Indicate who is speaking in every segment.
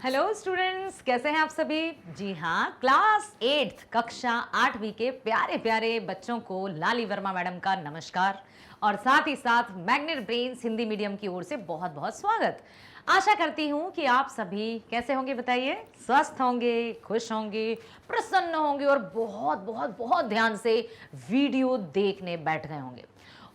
Speaker 1: Hello students, कैसे हैं आप सभी। जी हाँ, क्लास 8 कक्षा 8वीं के प्यारे प्यारे बच्चों को लाली वर्मा मैडम का नमस्कार और साथ ही साथ मैग्नेट ब्रेन्स हिंदी मीडियम की ओर से बहुत बहुत स्वागत। आशा करती हूँ कि आप सभी कैसे होंगे, बताइए। स्वस्थ होंगे, खुश होंगे, प्रसन्न होंगे और बहुत बहुत बहुत ध्यान से वीडियो देखने बैठ गए होंगे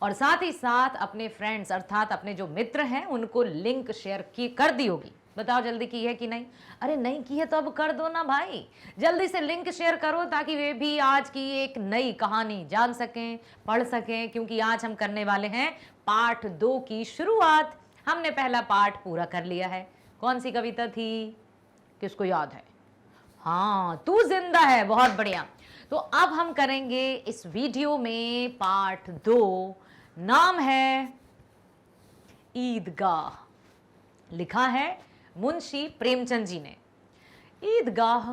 Speaker 1: और साथ ही साथ अपने फ्रेंड्स अर्थात अपने जो मित्र हैं उनको लिंक शेयर की कर दी होगी। बताओ जल्दी की है कि नहीं। अरे नहीं की है तो अब कर दो ना भाई, जल्दी से लिंक शेयर करो ताकि वे भी आज की एक नई कहानी जान सकें, पढ़ सकें, क्योंकि आज हम करने वाले हैं पार्ट 2 की शुरुआत। हमने पहला पार्ट पूरा कर लिया है। कौन सी कविता थी, किसको याद है? हाँ, तू जिंदा है, बहुत बढ़िया। तो अब हम करेंगे इस वीडियो में पार्ट 2। नाम है ईदगाह। लिखा है मुंशी प्रेमचंद जी ने। ईदगाह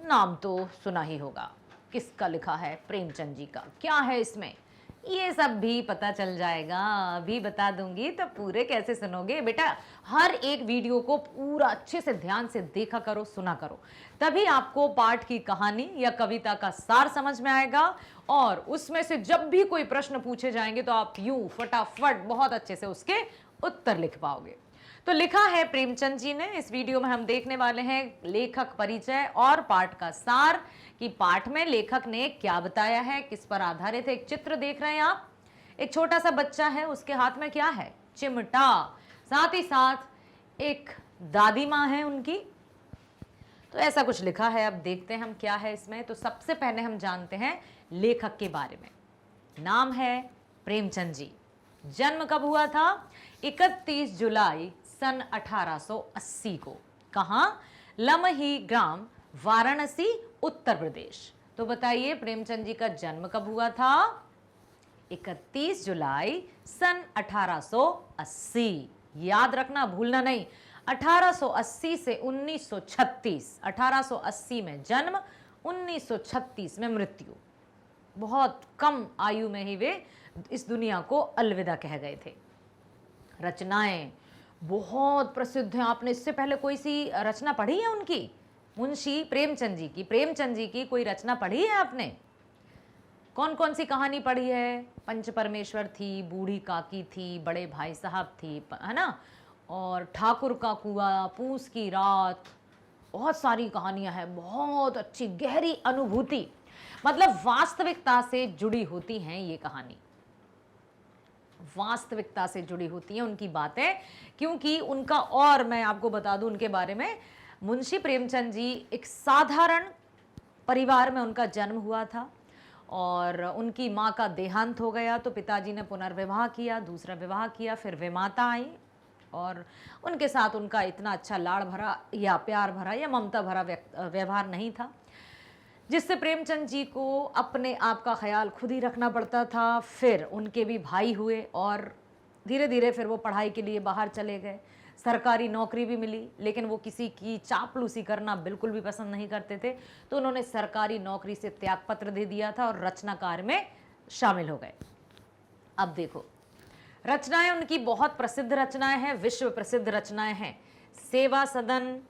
Speaker 1: नाम तो सुना ही होगा, किसका लिखा है? प्रेमचंद जी का। क्या है इसमें, ये सब भी पता चल जाएगा, अभी बता दूंगी। तो पूरे कैसे सुनोगे बेटा, हर एक वीडियो को पूरा अच्छे से ध्यान से देखा करो, सुना करो, तभी आपको पाठ की कहानी या कविता का सार समझ में आएगा और उसमें से जब भी कोई प्रश्न पूछे जाएंगे तो आप यूं फटाफट बहुत अच्छे से उसके उत्तर लिख पाओगे। तो लिखा है प्रेमचंद जी ने। इस वीडियो में हम देखने वाले हैं लेखक परिचय और पाठ का सार कि पाठ में लेखक ने क्या बताया है, किस पर आधारित है। एक चित्र देख रहे हैं आप, एक छोटा सा बच्चा है, उसके हाथ में क्या है? चिमटा। साथ ही साथ एक दादी माँ है उनकी। तो ऐसा कुछ लिखा है। अब देखते हैं हम क्या है इसमें। तो सबसे पहले हम जानते हैं लेखक के बारे में। नाम है प्रेमचंद जी। जन्म कब हुआ था? 31 जुलाई सन 1880 को। कहाँ? लमही ग्राम, वाराणसी, उत्तर प्रदेश। तो बताइए प्रेमचंद जी का जन्म कब हुआ था? 31 जुलाई सन 1880। याद रखना, भूलना नहीं। 1880 से 1936। 1880 में जन्म, 1936 में मृत्यु। बहुत कम आयु में ही वे इस दुनिया को अलविदा कह गए थे। रचनाएं बहुत प्रसिद्ध हैं। आपने इससे पहले कोई सी रचना पढ़ी है उनकी? मुंशी प्रेमचंद जी की, प्रेमचंद जी की कोई रचना पढ़ी है आपने? कौन कौन सी कहानी पढ़ी है? पंच परमेश्वर थी, बूढ़ी काकी थी, बड़े भाई साहब थी, है ना, और ठाकुर का कुआं, पूस की रात, बहुत सारी कहानियां हैं। बहुत अच्छी गहरी अनुभूति, मतलब वास्तविकता से जुड़ी होती हैं ये कहानी, वास्तविकता से जुड़ी होती हैं उनकी बातें। क्योंकि उनका, और मैं आपको बता दूं उनके बारे में, मुंशी प्रेमचंद जी एक साधारण परिवार में उनका जन्म हुआ था और उनकी माँ का देहांत हो गया तो पिताजी ने पुनर्विवाह किया, दूसरा विवाह किया, फिर वे माता आई और उनके साथ उनका इतना अच्छा लाड़ भरा या प्यार भरा या ममता भरा व्यवहार नहीं था, जिससे प्रेमचंद जी को अपने आप का ख्याल खुद ही रखना पड़ता था। फिर उनके भी भाई हुए और धीरे धीरे फिर वो पढ़ाई के लिए बाहर चले गए। सरकारी नौकरी भी मिली, लेकिन वो किसी की चापलूसी करना बिल्कुल भी पसंद नहीं करते थे, तो उन्होंने सरकारी नौकरी से त्यागपत्र दे दिया था और रचना कार्य में शामिल हो गए। अब देखो, रचनाएं उनकी बहुत प्रसिद्ध रचनाएं हैं, विश्व प्रसिद्ध रचनाएं हैं। सेवा सदन,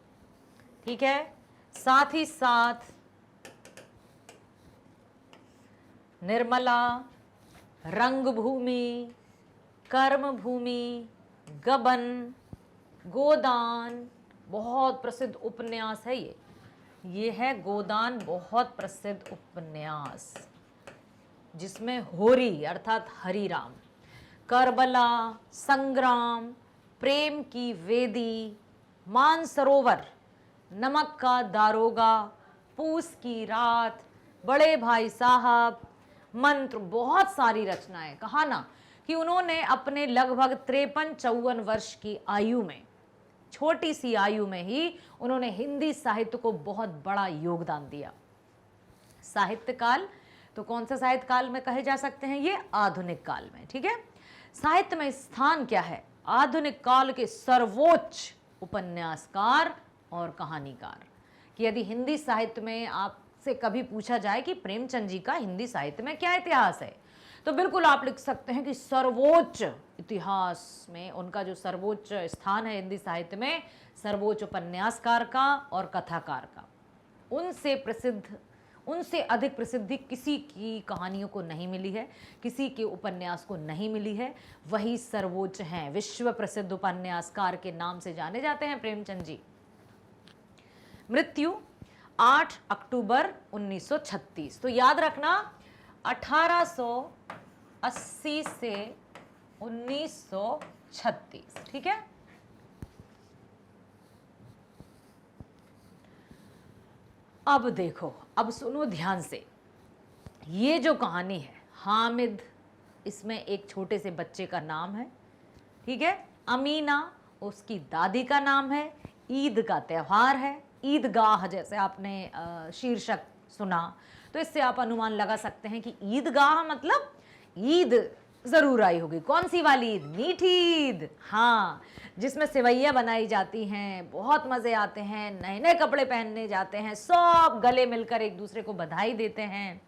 Speaker 1: ठीक है, साथ ही साथ निर्मला, रंगभूमि, कर्मभूमि, गबन, गोदान, बहुत प्रसिद्ध उपन्यास है ये है गोदान, बहुत प्रसिद्ध उपन्यास जिसमें होरी अर्थात हरि राम, करबला, संग्राम, प्रेम की वेदी, मानसरोवर, नमक का दारोगा, पूस की रात, बड़े भाई साहब, मंत्र, बहुत सारी रचनाएं। कहा ना कि उन्होंने अपने लगभग 53-54 वर्ष की आयु में, छोटी सी आयु में ही उन्होंने हिंदी साहित्य को बहुत बड़ा योगदान दिया। साहित्य काल तो कौन सा साहित्य काल में कहे जा सकते हैं? ये आधुनिक काल में, ठीक है। साहित्य में स्थान क्या है? आधुनिक काल के सर्वोच्च उपन्यासकार और कहानीकार। कि यदि हिंदी साहित्य में आपसे कभी पूछा जाए कि प्रेमचंद जी का हिंदी साहित्य में क्या इतिहास है, तो बिल्कुल आप लिख सकते हैं कि सर्वोच्च, इतिहास में उनका जो सर्वोच्च स्थान है हिंदी साहित्य में, सर्वोच्च उपन्यासकार का और कथाकार का। उनसे अधिक प्रसिद्धि किसी की कहानियों को नहीं मिली है, किसी के उपन्यास को नहीं मिली है। वही सर्वोच्च हैं, विश्व प्रसिद्ध उपन्यासकार के नाम से जाने जाते हैं प्रेमचंद जी। मृत्यु 8 अक्टूबर 1936। तो याद रखना 1880 से 1936, ठीक है। अब देखो, अब सुनो ध्यान से, ये जो कहानी है हामिद, इसमें एक छोटे से बच्चे का नाम है, ठीक है। अमीना उसकी दादी का नाम है। ईद का त्यौहार है, ईदगाह जैसे आपने शीर्षक सुना, तो इससे आप अनुमान लगा सकते हैं कि ईदगाह मतलब ईद जरूर आई होगी। कौन सी वाली ईद? मीठी ईद, हाँ, जिसमें सेवैयाँ बनाई जाती हैं, बहुत मज़े आते हैं, नए नए कपड़े पहनने जाते हैं, सब गले मिलकर एक दूसरे को बधाई देते हैं,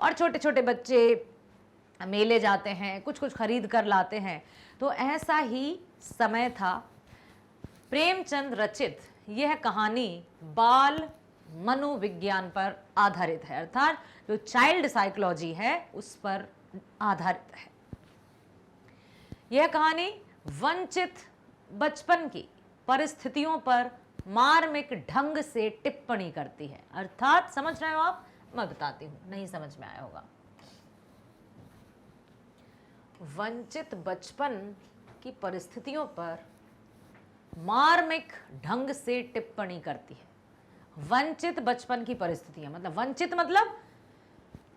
Speaker 1: और छोटे छोटे बच्चे मेले जाते हैं, कुछ कुछ खरीद कर लाते हैं। तो ऐसा ही समय था। प्रेमचंद रचित यह कहानी बाल मनोविज्ञान पर आधारित है, अर्थात जो चाइल्ड साइकोलॉजी है उस पर आधारित है। यह कहानी वंचित बचपन की परिस्थितियों पर मार्मिक ढंग से टिप्पणी करती है। अर्थात समझ रहे हो आप? मैं बताती हूं, नहीं समझ में आया होगा। वंचित बचपन की परिस्थितियों पर मार्मिक ढंग से टिप्पणी करती है। वंचित बचपन की परिस्थितियां, मतलब वंचित मतलब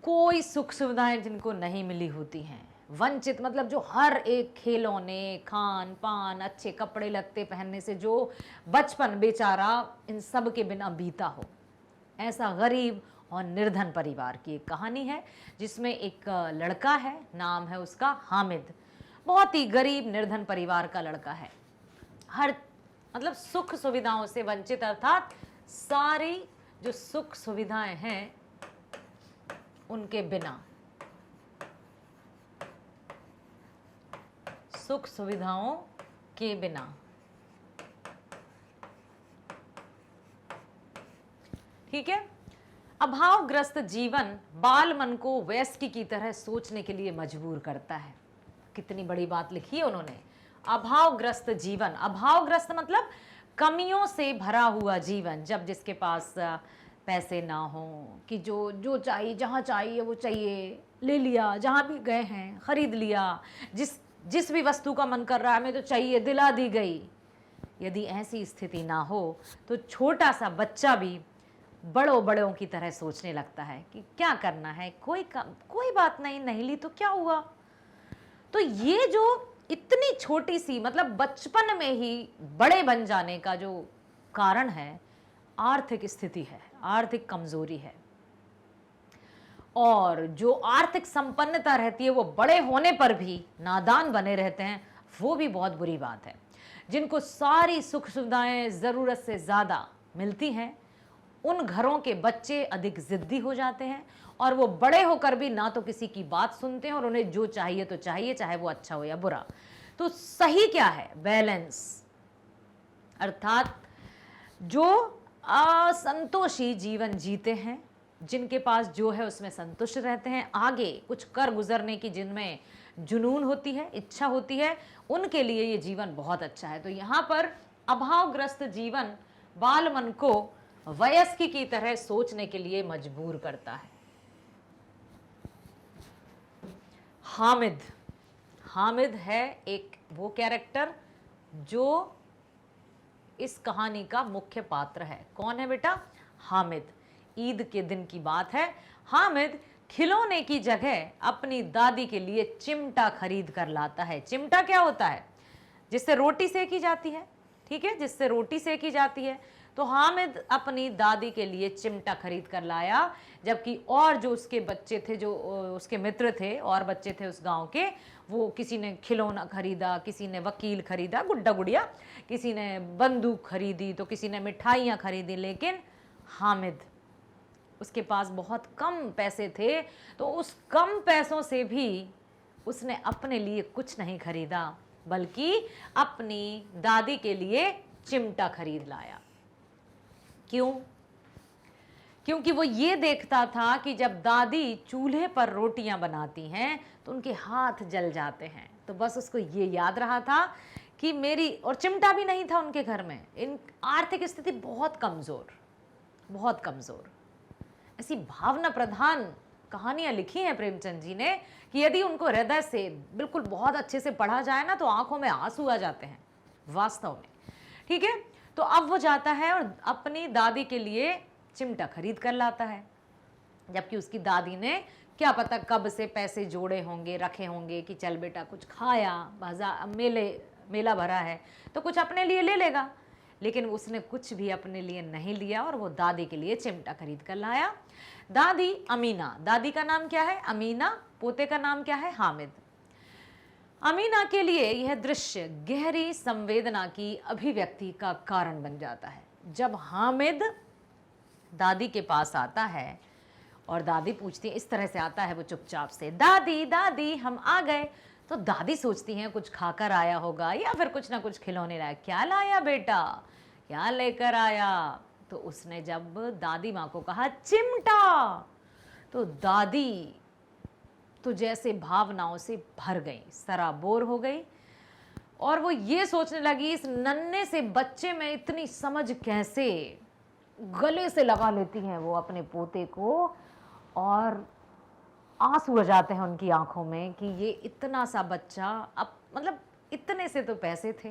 Speaker 1: कोई सुख सुविधाएं जिनको नहीं मिली होती हैं। वंचित मतलब जो हर एक खिलौने, खान पान, अच्छे कपड़े लत्ते पहनने से जो बचपन बेचारा इन सब के बिना बीता हो, ऐसा गरीब और निर्धन परिवार की एक कहानी है, जिसमें एक लड़का है, नाम है उसका हामिद। बहुत ही गरीब निर्धन परिवार का लड़का है, हर मतलब सुख सुविधाओं से वंचित, अर्थात सारी जो सुख सुविधाएं हैं उनके बिना, सुख सुविधाओं के बिना। ठीक है। अभावग्रस्त जीवन बाल मन को वयस्क की तरह सोचने के लिए मजबूर करता है। कितनी बड़ी बात लिखी है उन्होंने। अभावग्रस्त जीवन, अभावग्रस्त मतलब कमियों से भरा हुआ जीवन। जब जिसके पास पैसे ना हो, कि जो चाहिए, जहाँ चाहिए वो चाहिए, ले लिया, जहाँ भी गए हैं खरीद लिया, जिस भी वस्तु का मन कर रहा है हमें तो चाहिए, दिला दी गई। यदि ऐसी स्थिति ना हो तो छोटा सा बच्चा भी बड़ों की तरह सोचने लगता है कि क्या करना है, कोई बात नहीं, नहीं ली तो क्या हुआ। तो ये जो इतनी छोटी सी, मतलब बचपन में ही बड़े बन जाने का जो कारण है, आर्थिक स्थिति है, आर्थिक कमजोरी है। और जो आर्थिक संपन्नता रहती है वो बड़े होने पर भी नादान बने रहते हैं, वो भी बहुत बुरी बात है। जिनको सारी सुख सुविधाएं ज़रूरत से ज़्यादा मिलती हैं, उन घरों के बच्चे अधिक ज़िद्दी हो जाते हैं और वो बड़े होकर भी ना तो किसी की बात सुनते हैं और उन्हें जो चाहिए तो चाहिए, चाहे वो अच्छा हो या बुरा। तो सही क्या है? बैलेंस, अर्थात जो असंतोषी जीवन जीते हैं, जिनके पास जो है उसमें संतुष्ट रहते हैं, आगे कुछ कर गुजरने की जिनमें जुनून होती है, इच्छा होती है, उनके लिए ये जीवन बहुत अच्छा है। तो यहाँ पर अभावग्रस्त जीवन बाल मन को वयस्क की तरह सोचने के लिए मजबूर करता है। हामिद है एक वो कैरेक्टर जो इस कहानी का मुख्य पात्र है। कौन है बेटा? हामिद। ईद के दिन की बात है। हामिद खिलौने की जगह अपनी दादी के लिए चिमटा खरीद कर लाता है। चिमटा क्या होता है? जिससे रोटी सेकी जाती है, ठीक है, जिससे रोटी सेकी जाती है। तो हामिद अपनी दादी के लिए चिमटा खरीद कर लाया, जबकि और जो उसके बच्चे थे, जो उसके मित्र थे और बच्चे थे उस गांव के, वो किसी ने खिलौना खरीदा, किसी ने वकील खरीदा, गुड्डा गुड़िया, किसी ने बंदूक खरीदी, तो किसी ने मिठाइयाँ खरीदी, लेकिन हामिद उसके पास बहुत कम पैसे थे, तो उस कम पैसों से भी उसने अपने लिए कुछ नहीं खरीदा, बल्कि अपनी दादी के लिए चिमटा खरीद लाया। क्यों? क्योंकि वो ये देखता था कि जब दादी चूल्हे पर रोटियां बनाती हैं तो उनके हाथ जल जाते हैं। तो बस उसको ये याद रहा था कि मेरी, और चिमटा भी नहीं था उनके घर में, इन आर्थिक स्थिति बहुत कमज़ोर, बहुत कमज़ोर। ऐसी भावना प्रधान कहानियां लिखी हैं प्रेमचंद जी ने कि यदि उनको हृदय से बिल्कुल बहुत अच्छे से पढ़ा जाए ना, तो आंखों में आंसू आ जाते हैं वास्तव में। ठीक है, तो अब वो जाता है और अपनी दादी के लिए चिमटा खरीद कर लाता है, जबकि उसकी दादी ने क्या पता कब से पैसे जोड़े होंगे, रखे होंगे कि चल बेटा कुछ खाया, बाजार मेला भरा है तो कुछ अपने लिए ले लेगा। लेकिन उसने कुछ भी अपने लिए नहीं लिया और वो दादी के लिए चिमटा खरीद कर लाया। दादी अमीना, दादी का नाम क्या है? अमीना, पोते का नाम क्या है? हामिद। अमीना के लिए यह दृश्य गहरी संवेदना की अभिव्यक्ति का कारण बन जाता है। जब हामिद दादी के पास आता है और दादी पूछती है, इस तरह से आता है वो चुपचाप से, दादी दादी हम आ गए। तो दादी सोचती हैं कुछ खाकर आया होगा या फिर कुछ ना कुछ खिलौने लाया। क्या लाया बेटा, क्या लेकर आया? तो उसने जब दादी माँ को कहा चिमटा, तो दादी तो जैसे भावनाओं से भर गई, सराबोर हो गई, और वो ये सोचने लगी इस नन्हे से बच्चे में इतनी समझ कैसे। गले से लगा लेती हैं वो अपने पोते को और आंसू आ जाते हैं उनकी आंखों में कि ये इतना सा बच्चा, अब मतलब इतने से तो पैसे थे,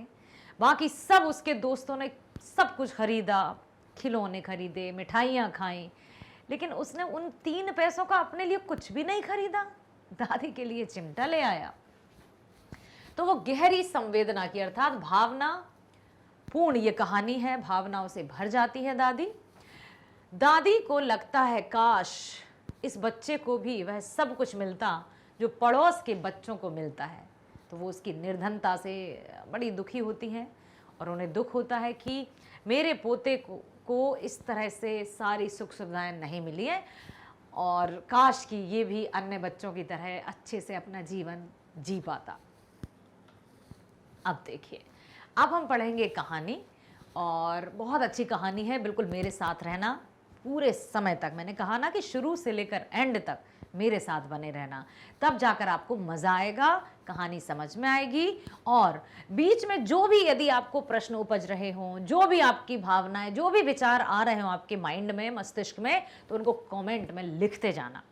Speaker 1: बाकी सब उसके दोस्तों ने सब कुछ खरीदा, खिलौने खरीदे, मिठाइयाँ खाई, लेकिन उसने उन 3 पैसों का अपने लिए कुछ भी नहीं खरीदा, दादी के लिए चिमटा ले आया। तो वो गहरी संवेदना की अर्थात भावना पूर्ण ये कहानी है, भावनाओं से भर जाती है दादी। दादी को लगता है काश इस बच्चे को भी वह सब कुछ मिलता जो पड़ोस के बच्चों को मिलता है। तो वो उसकी निर्धनता से बड़ी दुखी होती हैं और उन्हें दुख होता है कि मेरे पोते को इस तरह से सारी सुख सुविधाएं नहीं मिली हैं और काश कि ये भी अन्य बच्चों की तरह अच्छे से अपना जीवन जी पाता। अब देखिए, अब हम पढ़ेंगे कहानी, और बहुत अच्छी कहानी है, बिल्कुल मेरे साथ रहना पूरे समय तक। मैंने कहा ना कि शुरू से लेकर एंड तक मेरे साथ बने रहना, तब जाकर आपको मज़ा आएगा, कहानी समझ में आएगी। और बीच में जो भी यदि आपको प्रश्न उपज रहे हों, जो भी आपकी भावनाएं, जो भी विचार आ रहे हों आपके माइंड में, मस्तिष्क में, तो उनको कमेंट में लिखते जाना।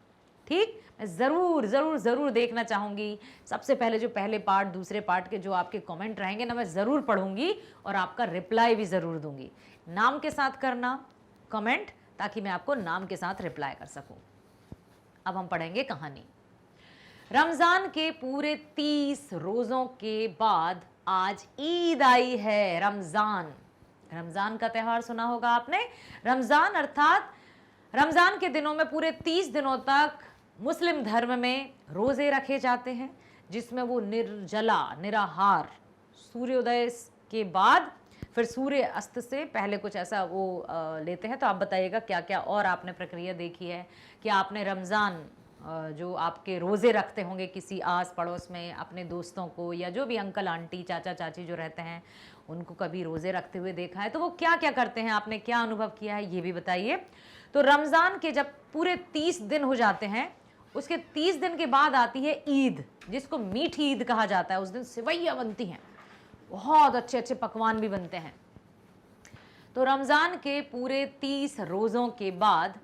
Speaker 1: ठीक, मैं ज़रूर ज़रूर ज़रूर देखना चाहूँगी। सबसे पहले जो पहले पार्ट, दूसरे पार्ट के जो आपके कमेंट रहेंगे ना, मैं ज़रूर पढ़ूंगी और आपका रिप्लाई भी ज़रूर दूंगी। नाम के साथ करना कमेंट, ताकि मैं आपको नाम के साथ रिप्लाई कर सकूं। अब हम पढ़ेंगे कहानी। रमज़ान के पूरे 30 रोज़ों के बाद आज ईद आई है। रमज़ान का त्यौहार सुना होगा आपने। रमज़ान अर्थात रमज़ान के दिनों में पूरे 30 दिनों तक मुस्लिम धर्म में रोज़े रखे जाते हैं, जिसमें वो निर्जला, निराहार, सूर्योदय के बाद फिर सूर्य अस्त से पहले कुछ ऐसा वो लेते हैं। तो आप बताइएगा क्या क्या और आपने प्रक्रिया देखी है कि आपने रमज़ान जो आपके रोज़े रखते होंगे किसी आस पड़ोस में, अपने दोस्तों को या जो भी अंकल आंटी चाचा चाची जो रहते हैं उनको कभी रोज़े रखते हुए देखा है, तो वो क्या क्या करते हैं, आपने क्या अनुभव किया है, ये भी बताइए। तो रमज़ान के जब पूरे 30 दिन हो जाते हैं, उसके 30 दिन के बाद आती है ईद, जिसको मीठी ईद कहा जाता है। उस दिन सेवइयाँ बनती हैं, बहुत अच्छे अच्छे पकवान भी बनते हैं। तो रमज़ान के पूरे 30 रोज़ों के बाद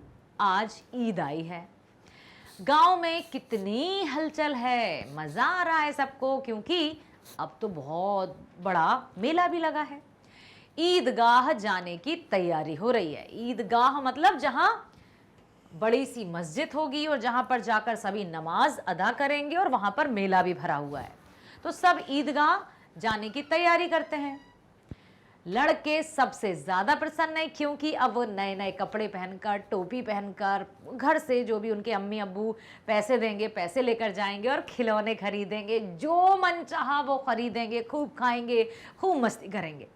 Speaker 1: आज ईद आई है। गांव में कितनी हलचल है, मज़ा आ रहा है सबको, क्योंकि अब तो बहुत बड़ा मेला भी लगा है। ईदगाह जाने की तैयारी हो रही है। ईदगाह मतलब जहां बड़ी सी मस्जिद होगी और जहां पर जाकर सभी नमाज अदा करेंगे और वहां पर मेला भी भरा हुआ है। तो सब ईदगाह जाने की तैयारी करते हैं। लड़के सबसे ज़्यादा प्रसन्न है, क्योंकि अब वो नए नए कपड़े पहनकर, टोपी पहनकर, घर से जो भी उनके अम्मी अब्बू पैसे देंगे, पैसे लेकर जाएंगे और खिलौने खरीदेंगे, जो मन चाहा वो खरीदेंगे, खूब खाएंगे, खूब मस्ती करेंगे।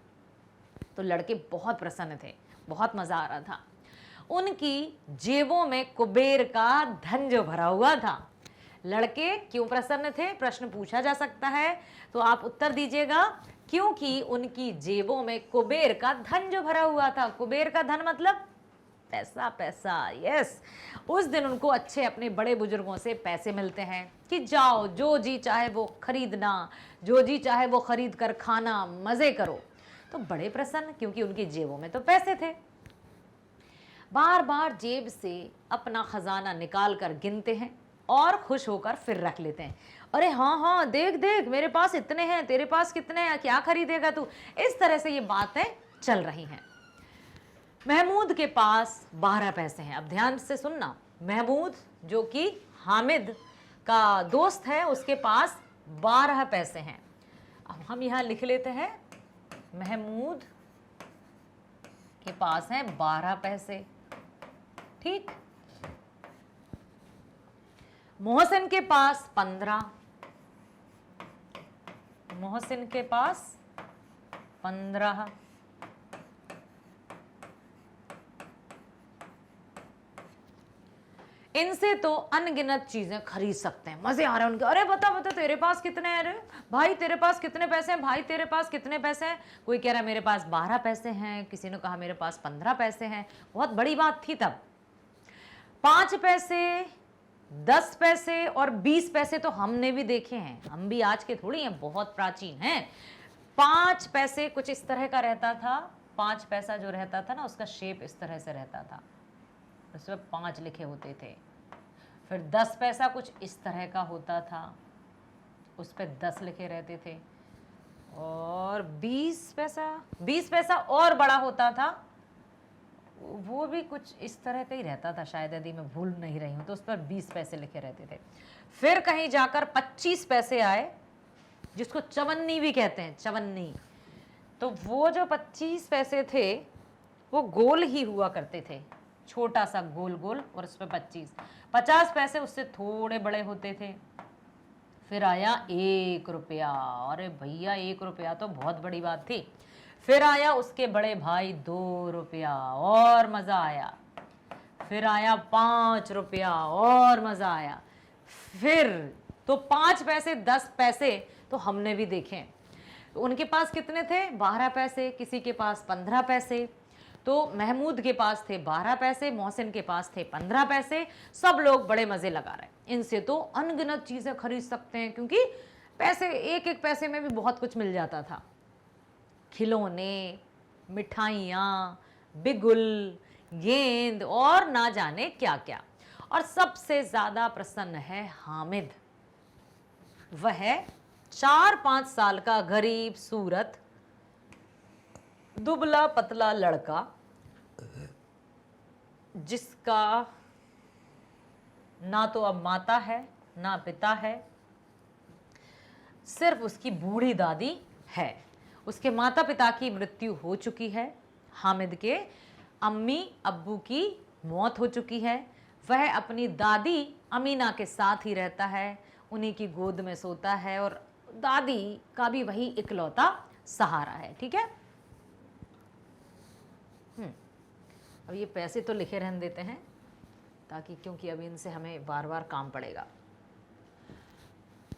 Speaker 1: तो लड़के बहुत प्रसन्न थे, बहुत मज़ा आ रहा था। उनकी जेबों में कुबेर का धन जो भरा हुआ था। लड़के क्यों प्रसन्न थे, प्रश्न पूछा जा सकता है, तो आप उत्तर दीजिएगा क्योंकि उनकी जेबों में कुबेर का धन जो भरा हुआ था। कुबेर का धन मतलब पैसा, पैसा, यस। उस दिन उनको अच्छे अपने बड़े बुजुर्गों से पैसे मिलते हैं कि जाओ जो जी चाहे वो खरीदना, जो जी चाहे वो खरीद कर खाना, मजे करो। तो बड़े प्रसन्न क्योंकि उनकी जेबों में तो पैसे थे। बार बार जेब से अपना खजाना निकाल कर गिनते हैं और खुश होकर फिर रख लेते हैं। अरे हाँ हाँ, देख देख मेरे पास इतने हैं, तेरे पास कितने हैं, क्या खरीदेगा तू। इस तरह से ये बातें चल रही हैं। महमूद के पास 12 पैसे हैं। अब ध्यान से सुनना, महमूद जो कि हामिद का दोस्त है, उसके पास 12 पैसे हैं। अब हम यहाँ लिख लेते हैं महमूद के पास हैं 12 पैसे, ठीक। मोहसिन के पास 15, मोहसिन के पास 15। इनसे तो अनगिनत चीजें खरीद सकते हैं। मजे आ रहे हैं उनके। अरे बता बता तेरे पास कितने हैं, अरे भाई तेरे पास कितने पैसे हैं, भाई तेरे पास कितने पैसे हैं। कोई कह रहा है मेरे पास 12 पैसे हैं, किसी ने कहा मेरे पास 15 पैसे हैं। बहुत बड़ी बात थी तब। 5 पैसे, 10 पैसे और 20 पैसे तो हमने भी देखे हैं, हम भी आज के थोड़ी हैं, बहुत प्राचीन हैं। 5 पैसे कुछ इस तरह का रहता था। 5 पैसा जो रहता था ना, उसका शेप इस तरह से रहता था, उसमें 5 लिखे होते थे। फिर 10 पैसा कुछ इस तरह का होता था, उस पर 10 लिखे रहते थे। और 20 पैसा और बड़ा होता था, वो भी कुछ इस तरह का ही रहता था शायद, यदि मैं भूल नहीं रही हूं तो उस पर 20 पैसे लिखे रहते थे। फिर कहीं जाकर 25 पैसे आए, जिसको चवन्नी भी कहते हैं, चवन्नी। तो वो जो 25 पैसे थे वो गोल ही हुआ करते थे, छोटा सा गोल गोल, और उस पर 25। 50 पैसे उससे थोड़े बड़े होते थे। फिर आया 1 रुपया। अरे भैया 1 रुपया तो बहुत बड़ी बात थी। फिर आया उसके बड़े भाई 2 रुपया, और मजा आया। फिर आया 5 रुपया, और मजा आया। फिर तो 5 पैसे, 10 पैसे तो हमने भी देखे। तो उनके पास कितने थे, 12 पैसे, किसी के पास 15 पैसे। तो महमूद के पास थे 12 पैसे, मोहसिन के पास थे 15 पैसे। सब लोग बड़े मजे लगा रहे हैं। इनसे तो अनगिनत चीजें खरीद सकते हैं, क्योंकि पैसे, एक एक पैसे में भी बहुत कुछ मिल जाता था। खिलौने, मिठाइयाँ, बिगुल, गेंद और ना जाने क्या क्या। और सबसे ज्यादा प्रसन्न है हामिद। वह 4-5 साल का गरीब सूरत दुबला पतला लड़का, जिसका ना तो अब माता है ना पिता है, सिर्फ उसकी बूढ़ी दादी है। उसके माता पिता की मृत्यु हो चुकी है, हामिद के अम्मी अब्बू की मौत हो चुकी है। वह अपनी दादी अमीना के साथ ही रहता है, उन्हीं की गोद में सोता है, और दादी का भी वही इकलौता सहारा है। ठीक है, अब ये पैसे तो लिखे रहने देते हैं, ताकि, क्योंकि अब इनसे हमें बार बार काम पड़ेगा।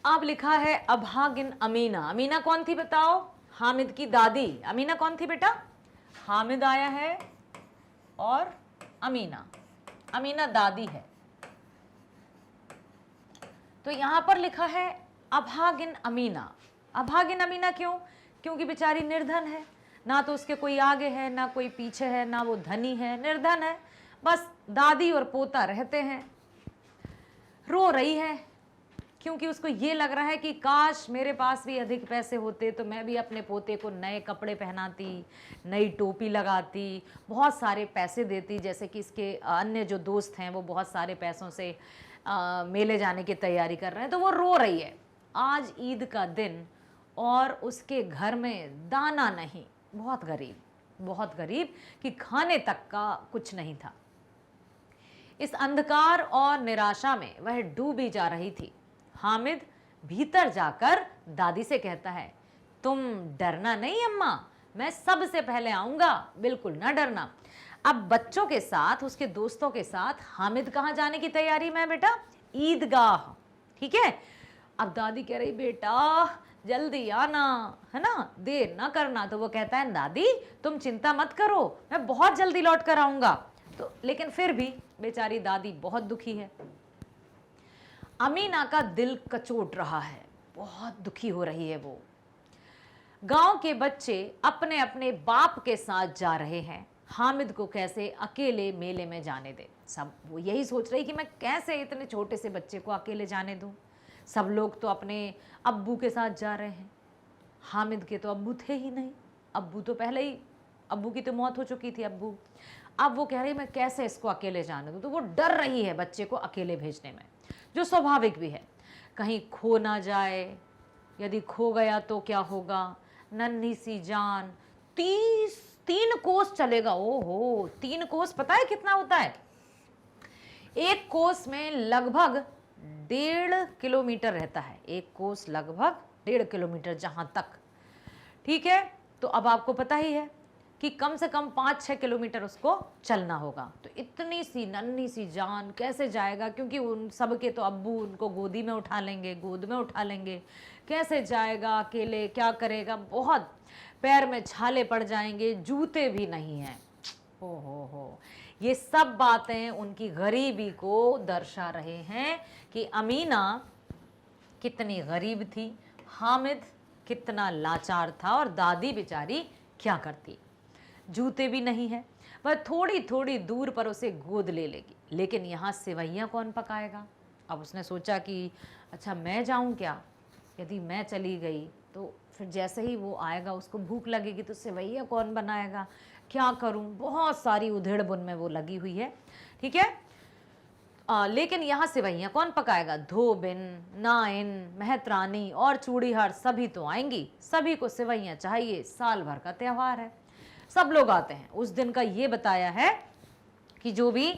Speaker 1: अब लिखा है अभागिन अमीना। अमीना कौन थी बताओ, हामिद की दादी। अमीना कौन थी बेटा, हामिद आया है और अमीना, अमीना दादी है। तो यहां पर लिखा है अभागिन अमीना। अभागिन अमीना क्यों, क्योंकि बेचारी निर्धन है, ना तो उसके कोई आगे है ना कोई पीछे है, ना वो धनी है, निर्धन है। बस दादी और पोता रहते हैं। रो रही है क्योंकि उसको ये लग रहा है कि काश मेरे पास भी अधिक पैसे होते तो मैं भी अपने पोते को नए कपड़े पहनाती, नई टोपी लगाती, बहुत सारे पैसे देती। जैसे कि इसके अन्य जो दोस्त हैं वो बहुत सारे पैसों से मेले जाने की तैयारी कर रहे हैं, तो वो रो रही है। आज ईद का दिन और उसके घर में दाना नहीं, बहुत गरीब कि खाने तक का कुछ नहीं था। इस अंधकार और निराशा में वह डूबी जा रही थी। हामिद भीतर जाकर दादी से कहता है, तुम डरना नहीं अम्मा, मैं सबसे पहले आऊंगा, बिल्कुल ना डरना। अब बच्चों के साथ, उसके दोस्तों के साथ हामिद कहाँ जाने की तैयारी में है बेटा? ईदगाह, ठीक है। अब दादी कह रही बेटा जल्दी आना, है ना, देर ना करना। तो वो कहता है दादी तुम चिंता मत करो, मैं बहुत जल्दी लौट कर आऊंगा। तो लेकिन फिर भी बेचारी दादी बहुत दुखी है। अमीना का दिल कचोट रहा है, बहुत दुखी हो रही है वो। गांव के बच्चे अपने अपने बाप के साथ जा रहे हैं, हामिद को कैसे अकेले मेले में जाने दे। सब वो यही सोच रही कि मैं कैसे इतने छोटे से बच्चे को अकेले जाने दूं। सब लोग तो अपने अब्बू के साथ जा रहे हैं, हामिद के तो अब्बू थे ही नहीं, अब्बू तो पहले ही, अब्बू की तो मौत हो चुकी थी अब्बू। अब वो कह रही मैं कैसे इसको अकेले जाने दूं। तो वो डर रही है बच्चे को अकेले भेजने में, जो स्वाभाविक भी है। कहीं खो ना जाए, यदि खो गया तो क्या होगा। नन्ही सी जान, 3 कोस चलेगा। ओहो, 3 कोस पता है कितना होता है? एक कोस में लगभग 1.5 किलोमीटर रहता है। एक कोस लगभग 1.5 किलोमीटर जहां तक, ठीक है। तो अब आपको पता ही है कि कम से कम 5-6 किलोमीटर उसको चलना होगा। तो इतनी सी नन्ही सी जान कैसे जाएगा, क्योंकि उन सब के तो अब्बू उनको गोदी में उठा लेंगे, गोद में उठा लेंगे। कैसे जाएगा अकेले, क्या करेगा? बहुत पैर में छाले पड़ जाएंगे, जूते भी नहीं हैं। हो, ये सब बातें उनकी गरीबी को दर्शा रहे हैं कि अमीना कितनी गरीब थी, हामिद कितना लाचार था, और दादी बेचारी क्या करती। जूते भी नहीं है, वह थोड़ी थोड़ी दूर पर उसे गोद ले लेगी, लेकिन यहाँ सेवैयाँ कौन पकाएगा? अब उसने सोचा कि अच्छा मैं जाऊँ क्या? यदि मैं चली गई तो फिर जैसे ही वो आएगा उसको भूख लगेगी, तो सेवैयाँ कौन बनाएगा? क्या करूँ? बहुत सारी उधेड़ बुन में वो लगी हुई है, ठीक है। लेकिन यहाँ सेवैयाँ कौन पकाएगा? धोबिन, नाइन, मेहतरानी और चूड़ीहार सभी तो आएंगी, सभी को सेवैयाँ चाहिए। साल भर का त्यौहार है, सब लोग आते हैं। उस दिन का ये बताया है कि जो भी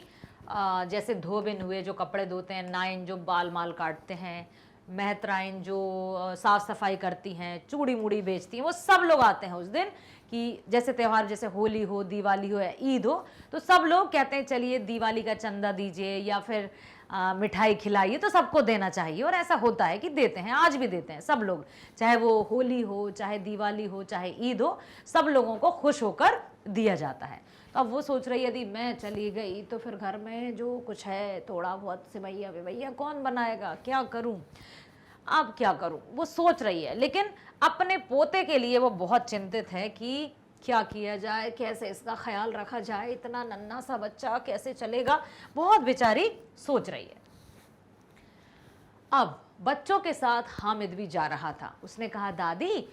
Speaker 1: जैसे धोबिन हुए जो कपड़े धोते हैं, नाइन जो बाल माल काटते हैं, मेहतराइन जो साफ़ सफाई करती हैं, चूड़ी मूड़ी बेचती हैं, वो सब लोग आते हैं उस दिन। कि जैसे त्यौहार, जैसे होली हो, दिवाली हो या ईद हो, तो सब लोग कहते हैं चलिए दिवाली का चंदा दीजिए या फिर मिठाई खिलाइए, तो सबको देना चाहिए। और ऐसा होता है कि देते हैं, आज भी देते हैं सब लोग, चाहे वो होली हो, चाहे दिवाली हो, चाहे ईद हो, सब लोगों को खुश होकर दिया जाता है। तो अब वो सोच रही है यदि मैं चली गई तो फिर घर में जो कुछ है थोड़ा बहुत सेवैया वेवैया कौन बनाएगा, क्या करूं, अब क्या करूं, वो सोच रही है। लेकिन अपने पोते के लिए वो बहुत चिंतित है कि क्या किया जाए, कैसे इसका ख्याल रखा जाए, इतना नन्हा सा बच्चा कैसे चलेगा, बहुत बेचारी सोच रही है। अब बच्चों के साथ हामिद भी जा रहा था। उसने कहा दादी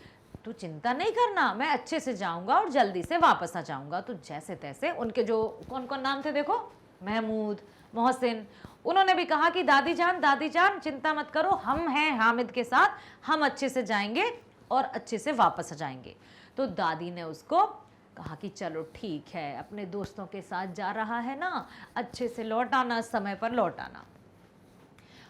Speaker 1: तू चिंता नहीं करना, मैं अच्छे से जाऊंगा और जल्दी से वापस आ जाऊंगा। तो जैसे तैसे उनके जो कौन कौन नाम थे देखो, महमूद, मोहसिन, उन्होंने भी कहा कि दादी जान चिंता मत करो, हम हैं हामिद के साथ, हम अच्छे से जाएंगे और अच्छे से वापस आ जाएंगे। तो दादी ने उसको कहा कि चलो ठीक है, अपने दोस्तों के साथ जा रहा है ना, अच्छे से लौट आना, समय पर लौट आना।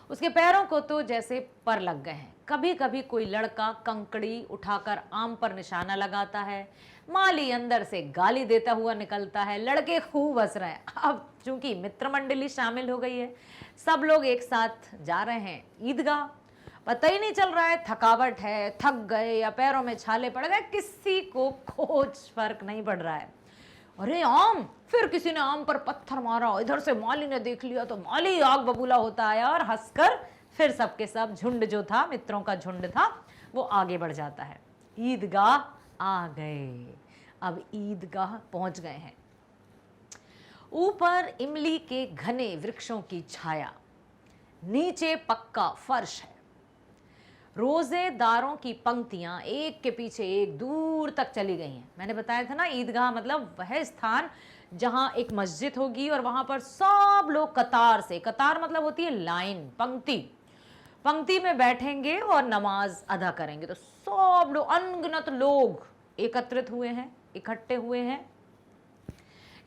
Speaker 1: उसके पैरों को तो जैसे पर लग गए हैं। कभी कभी कोई लड़का कंकड़ी उठाकर आम पर निशाना लगाता है, माली अंदर से गाली देता हुआ निकलता है, लड़के खूब हंस रहे हैं। अब चूंकि मित्र मंडली शामिल हो गई है, सब लोग एक साथ जा रहे हैं ईदगाह। पता ही नहीं चल रहा है थकावट है, थक गए या पैरों में छाले पड़ गए, किसी को कुछ फर्क नहीं पड़ रहा है। अरे आम, फिर किसी ने आम पर पत्थर मारा, इधर से माली ने देख लिया तो माली आग बबूला होता आया और हंसकर फिर सबके सब झुंड जो था, मित्रों का झुंड था, वो आगे बढ़ जाता है। ईदगाह आ गए, अब ईदगाह पहुंच गए हैं। ऊपर इमली के घने वृक्षों की छाया, नीचे पक्का फर्श है। रोजेदारों की पंक्तियां एक के पीछे एक दूर तक चली गई हैं। मैंने बताया था ना, ईदगाह मतलब वह स्थान जहां एक मस्जिद होगी और वहां पर सब लोग कतार से, कतार मतलब होती है लाइन, पंक्ति, पंक्ति में बैठेंगे और नमाज अदा करेंगे। तो सब लोग, अनगिनत लोग एकत्रित हुए हैं, इकट्ठे हुए हैं।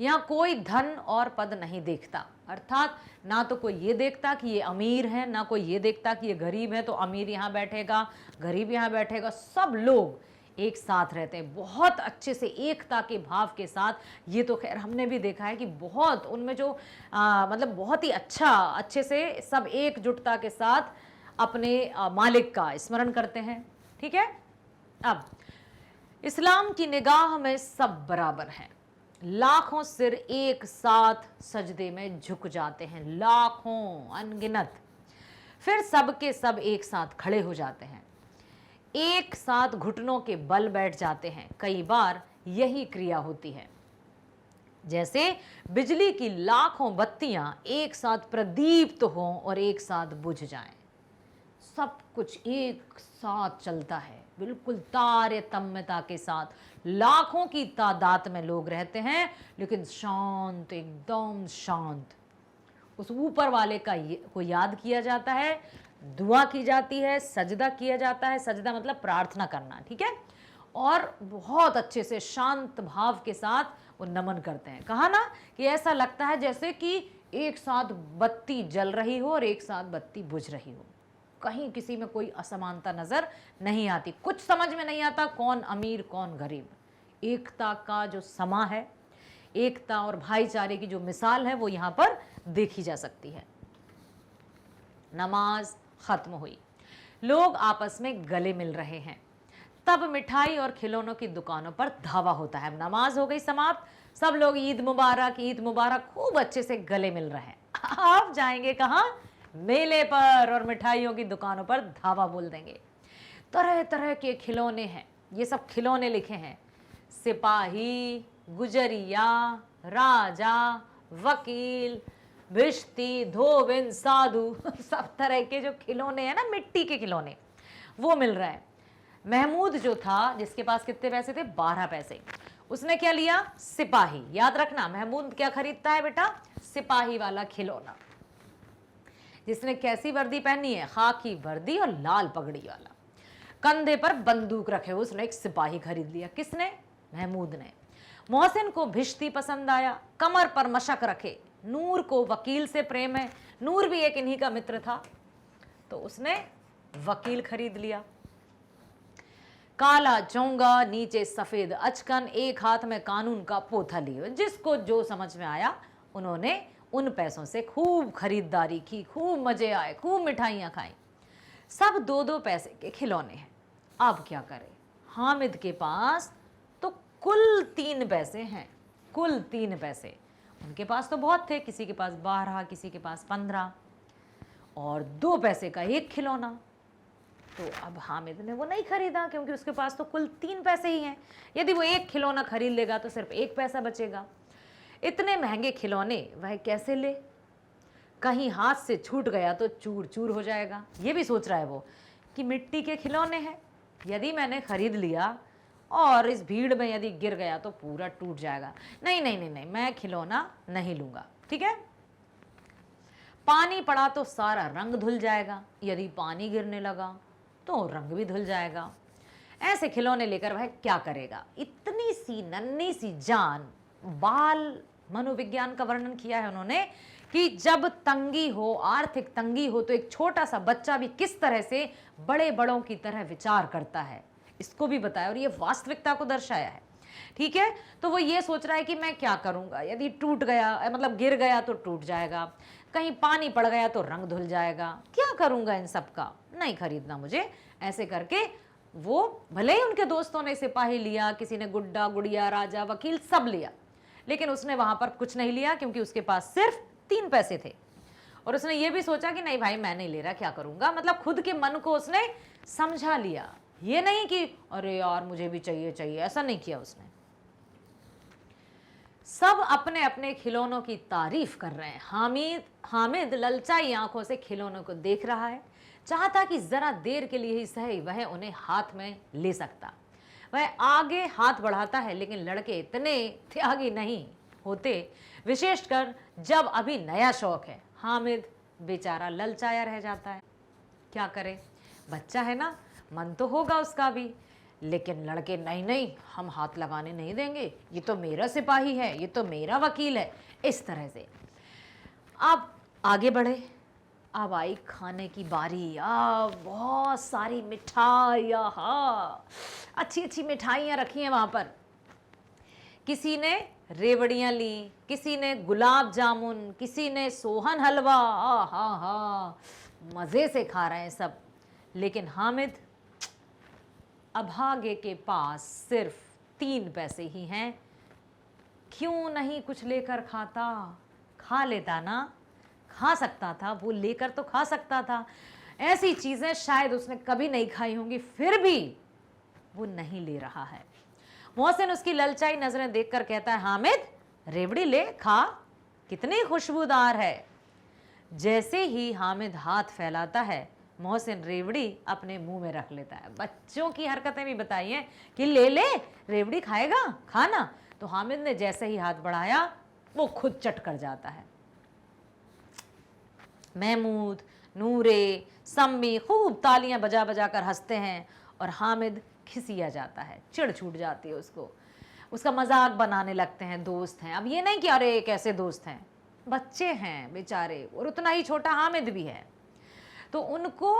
Speaker 1: यहाँ कोई धन और पद नहीं देखता, अर्थात ना तो कोई ये देखता कि ये अमीर है, ना कोई ये देखता कि ये गरीब है तो अमीर यहाँ बैठेगा, गरीब यहाँ बैठेगा। सब लोग एक साथ रहते हैं बहुत अच्छे से, एकता के भाव के साथ। ये तो खैर हमने भी देखा है कि बहुत उनमें जो मतलब बहुत ही अच्छे से सब एकजुटता के साथ अपने मालिक का स्मरण करते हैं। ठीक है, अब इस्लाम की निगाह में सब बराबर हैं। लाखों सिर एक साथ सजदे में झुक जाते हैं, लाखों अनगिनत। फिर सब के सब एक साथ खड़े हो जाते हैं, एक साथ घुटनों के बल बैठ जाते हैं। कई बार यही क्रिया होती है जैसे बिजली की लाखों बत्तियां एक साथ प्रदीप्त हों और एक साथ बुझ जाएं। सब कुछ एक साथ चलता है, बिल्कुल तारतम्यता के साथ। लाखों की तादाद में लोग रहते हैं लेकिन शांत, एकदम शांत। उस ऊपर वाले को याद किया जाता है, दुआ की जाती है, सजदा किया जाता है। सजदा मतलब प्रार्थना करना, ठीक है। और बहुत अच्छे से शांत भाव के साथ वो नमन करते हैं। कहा ना कि ऐसा लगता है जैसे कि एक साथ बत्ती जल रही हो और एक साथ बत्ती बुझ रही हो। कहीं किसी में कोई असमानता नजर नहीं आती। कुछ समझ में नहीं आता कौन अमीर कौन गरीब। एकता का जो समा है, एकता और भाईचारे की जो मिसाल है वो यहाँ पर देखी जा सकती है। नमाज खत्म हुई, लोग आपस में गले मिल रहे हैं। तब मिठाई और खिलौनों की दुकानों पर धावा होता है। नमाज हो गई समाप्त, सब लोग ईद मुबारक खूब अच्छे से गले मिल रहे हैं। आप जाएंगे कहाँ? मेले पर, और मिठाइयों की दुकानों पर धावा बोल देंगे। तरह तरह के खिलौने हैं, ये सब खिलौने लिखे हैं। सिपाही, गुजरिया, राजा, वकील, भिश्ती, धोबिन, साधु सब तरह के जो खिलौने हैं ना, मिट्टी के खिलौने, वो मिल रहा है। महमूद जो था, जिसके पास कितने पैसे थे? 12 पैसे। उसने क्या लिया? सिपाही। याद रखना, महमूद क्या खरीदता है बेटा? सिपाही वाला खिलौना। जिसने कैसी वर्दी पहनी है? खाकी वर्दी और लाल पगड़ी वाला। कंधे पर बंदूक रखे, उसने एक सिपाही खरीद लिया। किसने? महमूद ने। मोहसिन को भिश्ती पसंद आया, कमर पर मशक रखे। नूर को वकील से प्रेम है, नूर भी एक इन्हीं का मित्र था, तो उसने वकील खरीद लिया। काला चोंगा, नीचे सफेद अचकन, एक हाथ में कानून का पोथा लिए। जिसको जो समझ में आया उन्होंने उन पैसों से खूब खरीदारी की, खूब मजे आए, खूब मिठाइयाँ खाई। सब 2-2 पैसे के खिलौने हैं। अब क्या करे? हामिद के पास तो कुल 3 पैसे हैं, कुल 3 पैसे। उनके पास तो बहुत थे, किसी के पास 12, किसी के पास 15, और 2 पैसे का एक खिलौना। तो अब हामिद ने वो नहीं खरीदा क्योंकि उसके पास तो कुल 3 पैसे ही हैं। यदि वो एक खिलौना खरीद लेगा तो सिर्फ 1 पैसा बचेगा। इतने महंगे खिलौने वह कैसे ले? कहीं हाथ से छूट गया तो चूर चूर हो जाएगा। ये भी सोच रहा है वो कि मिट्टी के खिलौने हैं, यदि मैंने खरीद लिया और इस भीड़ में यदि गिर गया तो पूरा टूट जाएगा। नहीं नहीं नहीं नहीं, मैं खिलौना नहीं लूंगा। ठीक है, पानी पड़ा तो सारा रंग धुल जाएगा, यदि पानी गिरने लगा तो रंग भी धुल जाएगा। ऐसे खिलौने लेकर वह क्या करेगा? इतनी सी नन्ही सी जान। बाल मनोविज्ञान का वर्णन किया है उन्होंने कि जब तंगी हो, आर्थिक तंगी हो, तो एक छोटा सा बच्चा भी किस तरह से बड़े बड़ों की तरह विचार करता है, इसको भी बताया और ये वास्तविकता को दर्शाया है। ठीक है, तो वो ये सोच रहा है कि मैं क्या करूंगा, यदि टूट गया, मतलब गिर गया तो टूट जाएगा, कहीं पानी पड़ गया तो रंग धुल जाएगा, क्या करूंगा इन सब का? नहीं खरीदना मुझे। ऐसे करके वो, भले ही उनके दोस्तों ने सिपाही लिया, किसी ने गुड्डा, गुड़िया, राजा, वकील सब लिया, लेकिन उसने वहां पर कुछ नहीं लिया क्योंकि उसके पास सिर्फ 3 पैसे थे। और उसने ये भी सोचा कि नहीं भाई, मैं नहीं ले रहा, क्या करूंगा। मतलब खुद के मन को उसने समझा लिया, ये नहीं कि अरे यार मुझे भी चाहिए चाहिए, ऐसा नहीं किया उसने। सब अपने अपने खिलौनों की तारीफ कर रहे हैं। हामिद ललचाई आंखों से खिलौनों को देख रहा है, चाहता कि जरा देर के लिए ही सही वह उन्हें हाथ में ले सकता। वह आगे हाथ बढ़ाता है, लेकिन लड़के इतने त्यागी नहीं होते, विशेषकर जब अभी नया शौक है। हामिद बेचारा ललचाया रह जाता है। क्या करे, बच्चा है ना, मन तो होगा उसका भी, लेकिन लड़के नहीं नहीं, हम हाथ लगाने नहीं देंगे, ये तो मेरा सिपाही है, ये तो मेरा वकील है, इस तरह से। अब आगे बढ़े, अब आई खाने की बारी। बहुत सारी मिठाइयाँ, हाँ, अच्छी अच्छी मिठाइयाँ रखी हैं वहाँ पर। किसी ने रेवड़ियाँ ली, किसी ने गुलाब जामुन, किसी ने सोहन हलवा। हाँ हाँ, मज़े से खा रहे हैं सब। लेकिन हामिद, अभागे के पास सिर्फ 3 पैसे ही हैं। क्यों नहीं कुछ लेकर खाता? खा लेता ना, खा सकता था, वो लेकर तो खा सकता था। ऐसी चीज़ें शायद उसने कभी नहीं खाई होंगी, फिर भी वो नहीं ले रहा है। मोहसिन उसकी ललचाई नजरें देखकर कहता है, हामिद रेवड़ी ले, खा, कितनी खुशबूदार है। जैसे ही हामिद हाथ फैलाता है, मोहसिन रेवड़ी अपने मुंह में रख लेता है। बच्चों की हरकतें भी बताई हैं कि ले ले, रेवड़ी खाएगा, खाना। तो हामिद ने जैसे ही हाथ बढ़ाया, वो खुद चट कर जाता है। महमूद, नूरे, सम्मी खूब तालियां बजा बजा कर हंसते हैं और हामिद खिसिया जाता है, चिढ़ छूट जाती है उसको। उसका मजाक बनाने लगते हैं, दोस्त हैं। अब ये नहीं कि अरे कैसे दोस्त हैं, बच्चे हैं बेचारे, और उतना ही छोटा हामिद भी है। तो उनको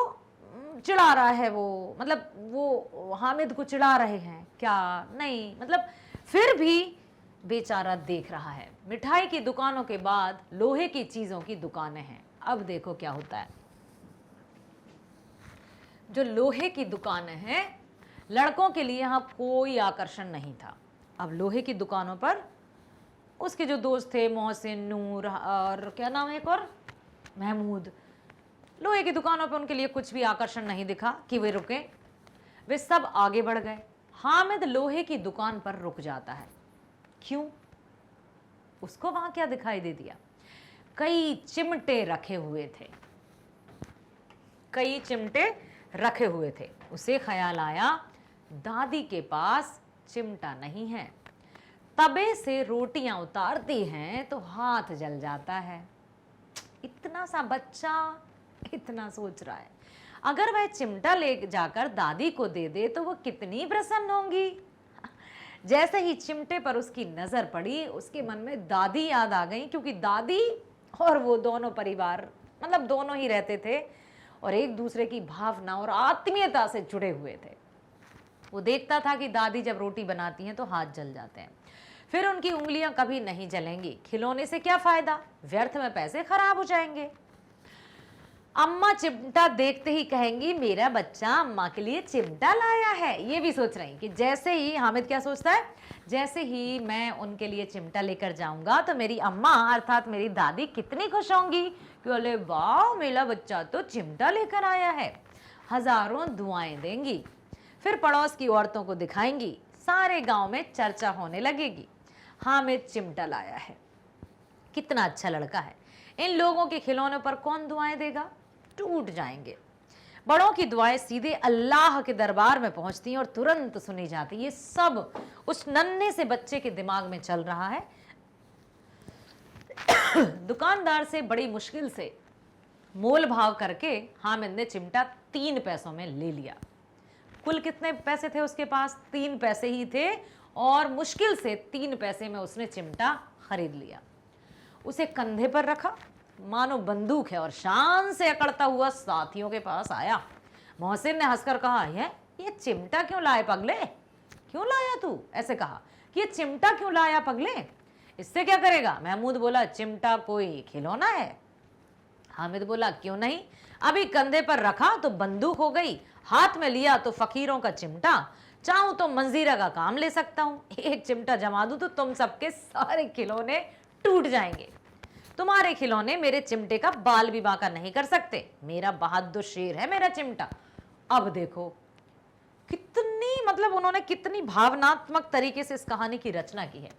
Speaker 1: चिढ़ा रहा है वो, मतलब वो हामिद को चिढ़ा रहे हैं क्या, नहीं, मतलब फिर भी बेचारा देख रहा है। मिठाई की दुकानों के बाद लोहे की चीज़ों की दुकानें हैं। अब देखो क्या होता है। जो लोहे की दुकानें हैं, लड़कों के लिए यहाँ कोई आकर्षण नहीं था। अब लोहे की दुकानों पर उसके जो दोस्त थे, मोहसिन, नूर और क्या नाम है एक और, महमूद, लोहे की दुकानों पर उनके लिए कुछ भी आकर्षण नहीं दिखा कि वे रुके। वे सब आगे बढ़ गए। हामिद लोहे की दुकान पर रुक जाता है। क्यों? उसको वहां क्या दिखाई दे दिया? कई चिमटे रखे हुए थे, कई चिमटे रखे हुए थे। उसे ख्याल आया, दादी के पास चिमटा नहीं है, तवे से रोटियां उतारती हैं तो हाथ जल जाता है। इतना सा बच्चा इतना सोच रहा है। अगर वह चिमटा ले जाकर दादी को दे दे तो वो कितनी प्रसन्न होंगी। जैसे ही चिमटे पर उसकी नजर पड़ी, उसके मन में दादी याद आ गई, क्योंकि दादी और वो दोनों परिवार, मतलब दोनों ही रहते थे और एक दूसरे की भावना और आत्मीयता से जुड़े हुए थे। वो देखता था कि दादी जब रोटी बनाती हैं तो हाथ जल जाते हैं, फिर उनकी उंगलियां कभी नहीं जलेंगी। खिलौने से क्या फायदा, व्यर्थ में पैसे खराब हो जाएंगे। अम्मा चिमटा देखते ही कहेंगी, मेरा बच्चा अम्मा के लिए चिमटा लाया है। ये भी सोच रही कि जैसे ही हामिद क्या सोचता है, जैसे ही मैं उनके लिए चिमटा लेकर जाऊंगा तो मेरी अम्मा अर्थात मेरी दादी कितनी खुश होंगी कि अरे वाह, मेरा बच्चा तो चिमटा लेकर आया है। हजारों दुआएं देंगी, फिर पड़ोस की औरतों को दिखाएंगी, सारे गांव में चर्चा होने लगेगी, हामिद चिमटा लाया है, कितना अच्छा लड़का है। इन लोगों के खिलौनों पर कौन दुआएं देगा? टूट जाएंगे। बड़ों की दुआएं सीधे अल्लाह के दरबार में पहुंचती हैं और तुरंत सुनी जाती। ये सब उस नन्हे से बच्चे के दिमाग में चल रहा है। दुकानदार से बड़ी मुश्किल से मोल भाव करके हामिद ने चिमटा 3 पैसों में ले लिया। कुल कितने पैसे थे उसके पास? 3 पैसे ही थे और मुश्किल से 3 पैसे में उसने चिमटा खरीद लिया। उसे कंधे पर रखा, मानो बंदूक है, और शान से अकड़ता हुआ साथियों के पास आया। मोहसिन ने हंसकर कहा, ये चिमटा क्यों लाए पगले? क्यों लाया तू? ऐसे कहा कि ये चिमटा क्यों लाया पगले, इससे क्या करेगा? महमूद बोला, चिमटा कोई खिलौना है। हामिद बोला, क्यों नहीं, अभी कंधे पर रखा तो बंदूक हो गई, हाथ में लिया तो फकीरों का चिमटा, चाहूं तो मंजीरा का काम ले सकता हूं। एक चिमटा जमा दूं तो तुम सबके सारे खिलौने टूट जाएंगे। तुम्हारे खिलौने मेरे चिमटे का बाल भी बांका नहीं कर सकते। मेरा बहादुर शेर है मेरा चिमटा। अब देखो कितनी, मतलब उन्होंने कितनी भावनात्मक तरीके से इस कहानी की रचना की है।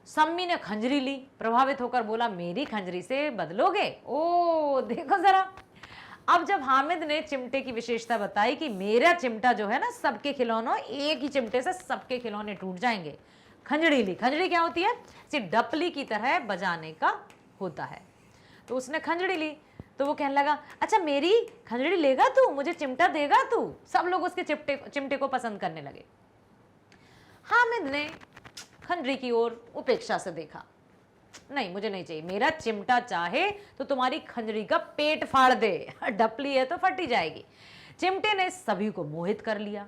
Speaker 1: सम्मी ने खंजरी ली, प्रभावित होकर बोला, मेरी खंजरी से बदलोगे? ओ देखो जरा। अब जब हामिद ने चिमटे की विशेषता बताई कि मेरा चिमटा जो है ना, सबके खिलौनों, एक ही चिमटे से सबके खिलौने टूट जाएंगे, खंजड़ी ली। खंजड़ी क्या होती है? सिर्फ डपली की तरह बजाने का होता है। तो उसने खंजड़ी ली तो वो कहने लगा, अच्छा मेरी खंजड़ी लेगा तू, मुझे चिमटा देगा तू? सब लोग उसके चिमटे को पसंद करने लगे। हामिद ने खंजड़ी की ओर उपेक्षा से देखा। नहीं मुझे नहीं चाहिए, मेरा चिमटा चाहे तो तुम्हारी खंजरी का पेट फाड़ दे, डपली है तो फटी जाएगी। चिमटे ने सभी को मोहित कर लिया।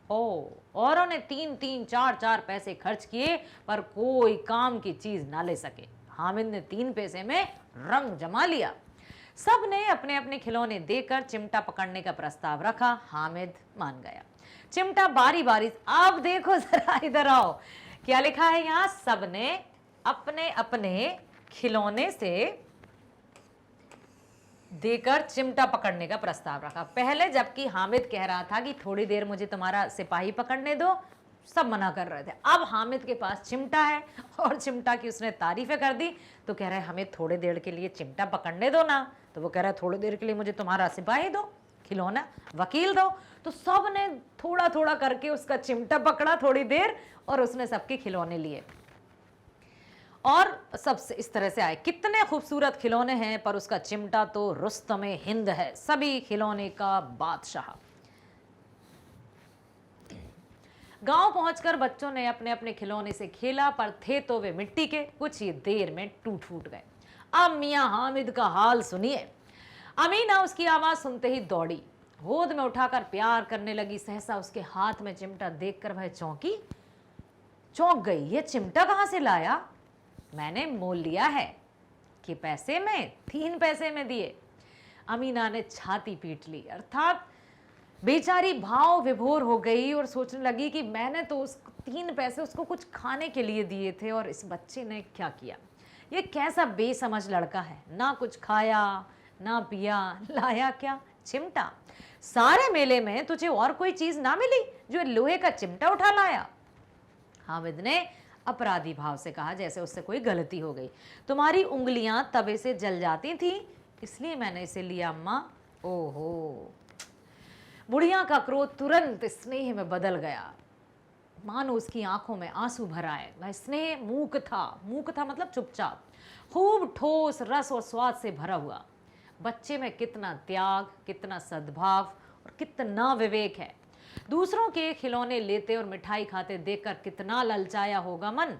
Speaker 1: औरों ने 3-3, 4-4 पैसे खर्च किए पर कोई काम की चीज ना ले सके। हामिद ने 3 पैसे में रंग जमा लिया। सब ने अपने अपने खिलौने देकर चिमटा पकड़ने का प्रस्ताव रखा। हामिद मान गया। चिमटा बारी बारी, अब देखो जरा इधर आओ, क्या लिखा है यहाँ, सबने अपने अपने खिलौने से देकर चिमटा पकड़ने का प्रस्ताव रखा। पहले जबकि हामिद कह रहा था कि थोड़ी देर मुझे तुम्हारा सिपाही पकड़ने दो, सब मना कर रहे थे। अब हामिद के पास चिमटा है और चिमटा की उसने तारीफें कर दी, तो कह रहे हैं हमें थोड़ी देर के लिए चिमटा पकड़ने दो ना। तो वो कह रहा है थोड़ी देर के लिए मुझे तुम्हारा सिपाही दो, खिलौना वकील दो। तो सब ने थोड़ा थोड़ा करके उसका चिमटा पकड़ा थोड़ी देर, और उसने सबके खिलौने लिए और सबसे इस तरह से आए। कितने खूबसूरत खिलौने हैं, पर उसका चिमटा तो रुस्तमे हिंद है, सभी खिलौने का बादशाह। गांव पहुंचकर बच्चों ने अपने अपने खिलौने से खेला, पर थे तो वे मिट्टी के, कुछ ही देर में टूट फूट गए। अब मियां हामिद का हाल सुनिए। अमीना उसकी आवाज सुनते ही दौड़ी, गोद में उठाकर प्यार करने लगी। सहसा उसके हाथ में चिमटा देखकर वह चौंक गई। ये चिमटा कहां से लाया? मैंने मोल लिया है। कि पैसे में? 3 पैसे में दिए। अमीना ने छाती पीट ली, अर्थात बेचारी भाव विभोर हो गई और सोचने लगी कि मैंने तो उस 3 पैसे उसको कुछ खाने के लिए दिए थे और इस बच्चे ने क्या किया। ये कैसा बेसमझ लड़का है, ना कुछ खाया ना पिया, लाया क्या? चिमटा। सारे मेले में तुझे और कोई चीज ना मिली जो लोहे का चिमटा उठा लाया? हामिद ने अपराधी भाव से कहा, जैसे उससे कोई गलती हो गई। तुम्हारी उंगलियां तवे से जल जाती थी, इसलिए मैंने इसे लिया अम्मा। ओहो। बुढ़िया का क्रोध तुरंत स्नेह में बदल गया, मानो उसकी आंखों में आंसू भर आए। वह स्नेह मूक था मतलब चुपचाप, खूब ठोस रस और स्वाद से भरा हुआ। बच्चे में कितना त्याग, कितना सद्भाव और कितना विवेक है। दूसरों के खिलौने लेते और मिठाई खाते देखकर कितना ललचाया होगा मन।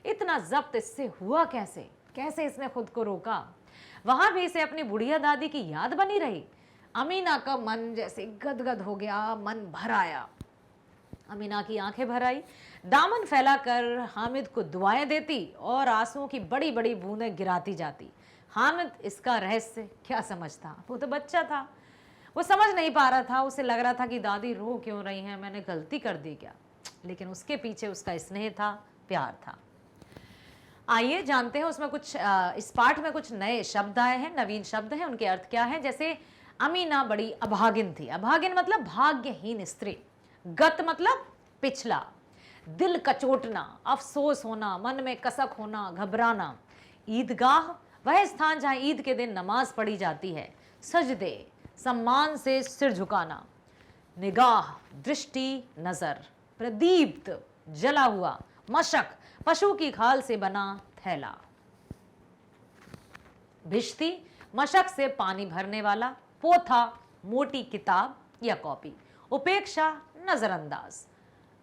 Speaker 1: इतना जब्त इससे हुआ कैसे? कैसे इसने खुद को रोका? वहां भी इसे अपनी बुढ़िया दादी की याद बनी रही। अमीना का मन जैसे गदगद हो गया, मन भर आया। अमीना की आंखें भर आई, दामन फैलाकर हामिद को दुआएं देती और आंसुओं की बड़ी बड़ी बूंदें गिराती जाती। हामिद इसका रहस्य क्या समझता? वो तो बच्चा था, वो समझ नहीं पा रहा था। उसे लग रहा था कि दादी रो क्यों रही हैं, मैंने गलती कर दी क्या? लेकिन उसके पीछे उसका स्नेह था, प्यार था। आइए जानते हैं उसमें कुछ इस पाठ में कुछ नए शब्द आए हैं, नवीन शब्द हैं, उनके अर्थ क्या है। जैसे अमीना बड़ी अभागिन थी। अभागिन मतलब भाग्यहीन स्त्री। गत मतलब पिछला। दिल कचोटना, अफसोस होना, मन में कसक होना, घबराना। ईदगाह वह स्थान जहां ईद के दिन नमाज पढ़ी जाती है। सजदे सम्मान से सिर झुकाना। निगाह दृष्टि, नजर। प्रदीप्त जला हुआ। मशक पशु की खाल से बना थैला। भिश्ती मशक से पानी भरने वाला। पोथा मोटी किताब या कॉपी। उपेक्षा नजरअंदाज।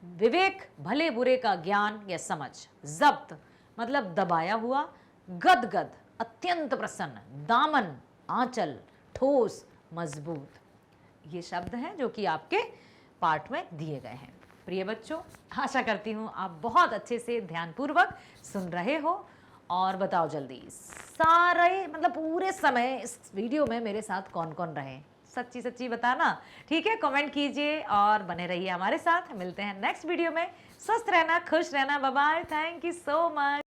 Speaker 1: विवेक भले बुरे का ज्ञान या समझ। जब्त मतलब दबाया हुआ। गदगद अत्यंत प्रसन्न। दामन आंचल, ठोस मजबूत। ये शब्द हैं जो कि आपके पाठ में दिए गए हैं। प्रिय बच्चों, आशा करती हूँ आप बहुत अच्छे से ध्यानपूर्वक सुन रहे हो। और बताओ जल्दी, सारे मतलब पूरे समय इस वीडियो में मेरे साथ कौन कौन रहे? सच्ची सच्ची बताना, ठीक है? कमेंट कीजिए और बने रहिए हमारे साथ। मिलते हैं नेक्स्ट वीडियो में। स्वस्थ रहना, खुश रहना। Bye bye. Thank you so much.